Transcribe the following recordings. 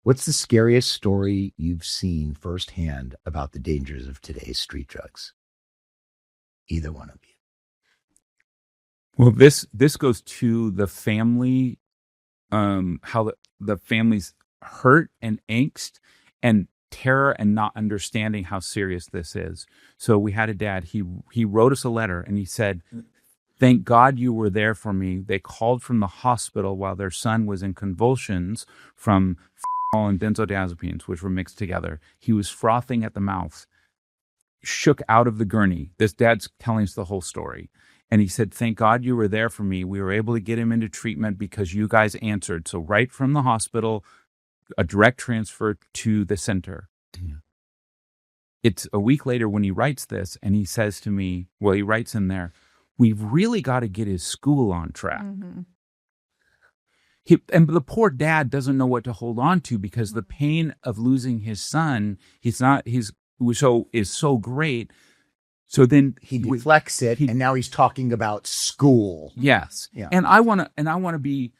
What's the scariest story you've seen firsthand about the dangers of today's street drugs? Either one of you. Well, this goes to the family, how the family's hurt and angst and terror and not understanding how serious this is. So we had a dad, he wrote us a letter and he said, "Thank God you were there for me. They called from the hospital while their son was in convulsions from and benzodiazepines, which were mixed together. He was frothing at the mouth, shook out of the gurney." This dad's telling us the whole story. And he said, "Thank God you were there for me. We were able to get him into treatment because you guys answered." So right from the hospital, a direct transfer to the center. Yeah. It's a week later when he writes this and he says to me, well, he writes in there, "We've really got to get his school on track." Mm-hmm. And the poor dad doesn't know what to hold on to because the pain of losing his son, is so great. So then he deflects it, and now he's talking about school. Yes, yeah. And I want to be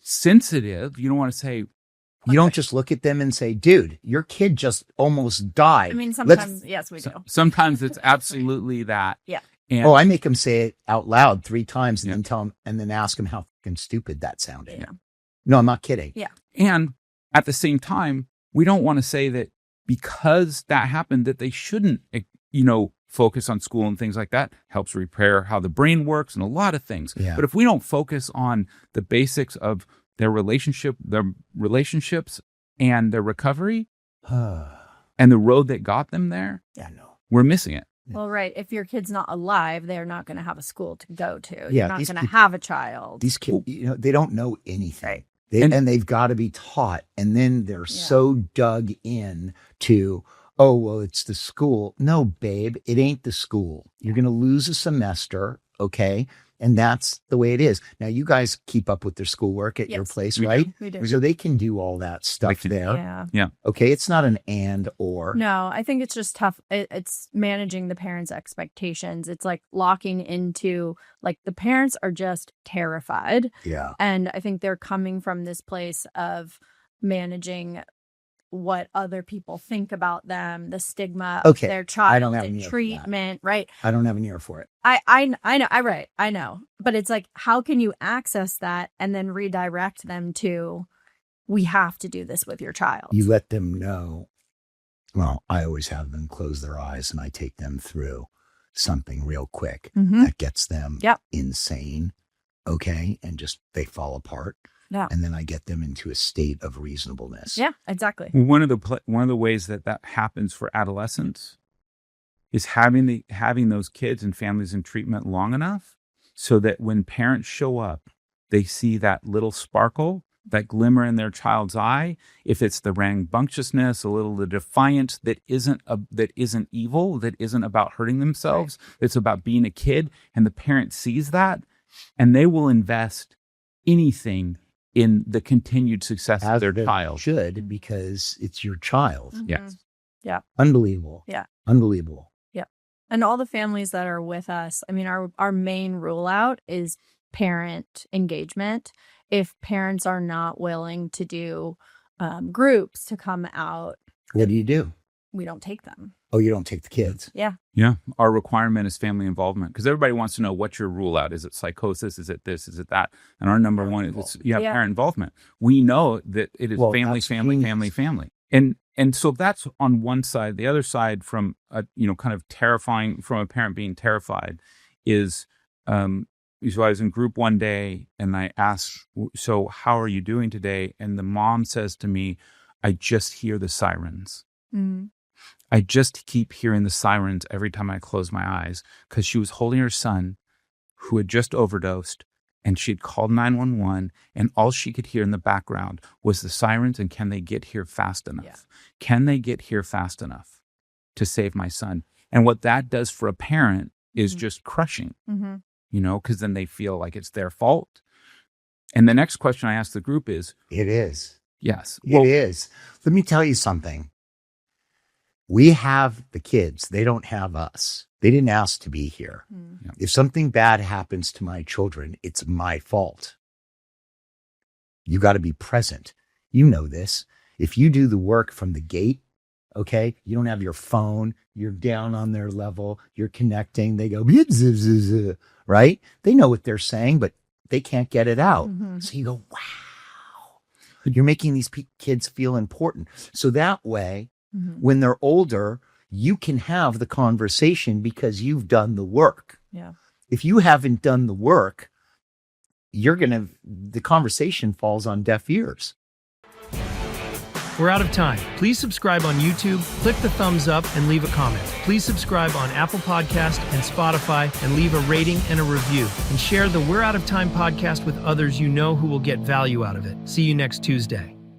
sensitive. You don't want to say. You don't just look at them and say, "Dude, your kid just almost died." I mean, sometimes yes, we do. Sometimes it's absolutely that. Yeah. And I make them say it out loud 3 times and then tell them, and then ask them how fucking stupid that sounded. Yeah. No, I'm not kidding. Yeah. And at the same time, we don't want to say that because that happened that they shouldn't, focus on school and things like that. Helps repair how the brain works and a lot of things. Yeah. But if we don't focus on the basics of their relationships and their recovery and the road that got them there, we're missing it. Well, right. If your kid's not alive, they're not going to have a school to go to. You're not going to have a child. These kids, they don't know anything. Right. And they've got to be taught. And then they're so dug in to, oh, well, it's the school. No, babe, it ain't the school. You're going to lose a semester, okay? And that's the way it is. Now, you guys keep up with their schoolwork at your place, right? We do. So they can do all that stuff there. Yeah. Okay, it's not an and or. No, I think it's just tough. It's managing the parents' expectations. It's like locking into, like, the parents are just terrified. Yeah. And I think they're coming from this place of managing what other people think about them, the stigma of their child, and treatment, right? I don't have an ear for it. I know, I know. But it's like, how can you access that and then redirect them to, we have to do this with your child? You let them know. Well, I always have them close their eyes and I take them through something real quick that gets them insane, okay? And just, they fall apart. Yeah. And then I get them into a state of reasonableness. Yeah, exactly. One of the ways that happens for adolescents is having those kids and families in treatment long enough so that when parents show up, they see that little sparkle, that glimmer in their child's eye. If it's the rambunctiousness, a little the defiance that isn't evil, that isn't about hurting themselves, it's about being a kid, and the parent sees that, and they will invest anything in the continued success of their child. Should, because it's your child. Mm-hmm. Yes. Yeah. Unbelievable. Yeah. Unbelievable. Yeah. And all the families that are with us, I mean, our main rule out is parent engagement. If parents are not willing to do groups to come out, what do? We don't take them. Oh, you don't take the kids? Yeah. Yeah. Our requirement is family involvement because everybody wants to know what's your rule out. Is it psychosis? Is it this? Is it that? And our number one is parent involvement. We know that it is family. And so that's on one side. The other side, from a kind of terrifying, from a parent being terrified, is so I was in group one day and I asked, "So how are you doing today?" And the mom says to me, "I just hear the sirens." Mm-hmm. I just keep hearing the sirens every time I close my eyes, because she was holding her son who had just overdosed, and she'd called 911, and all she could hear in the background was the sirens and, can they get here fast enough? Yeah. Can they get here fast enough to save my son? And what that does for a parent is just crushing, because then they feel like it's their fault. And the next question I ask the group is... It is. Yes. It is. Let me tell you something. We have the kids. They don't have us. They didn't ask to be here. Yeah. If something bad happens to my children, it's my fault. You got to be present. You know this. If you do the work from the gate, okay, you don't have your phone, you're down on their level, you're connecting, they go, right? They know what they're saying, but they can't get it out. So you go, wow, you're making these kids feel important. So that way, when they're older, you can have the conversation because you've done the work. Yeah. If you haven't done the work, the conversation falls on deaf ears. We're out of time. Please subscribe on YouTube, click the thumbs up, and leave a comment. Please subscribe on Apple Podcast and Spotify and leave a rating and a review. And share the We're Out of Time podcast with others you know who will get value out of it. See you next Tuesday.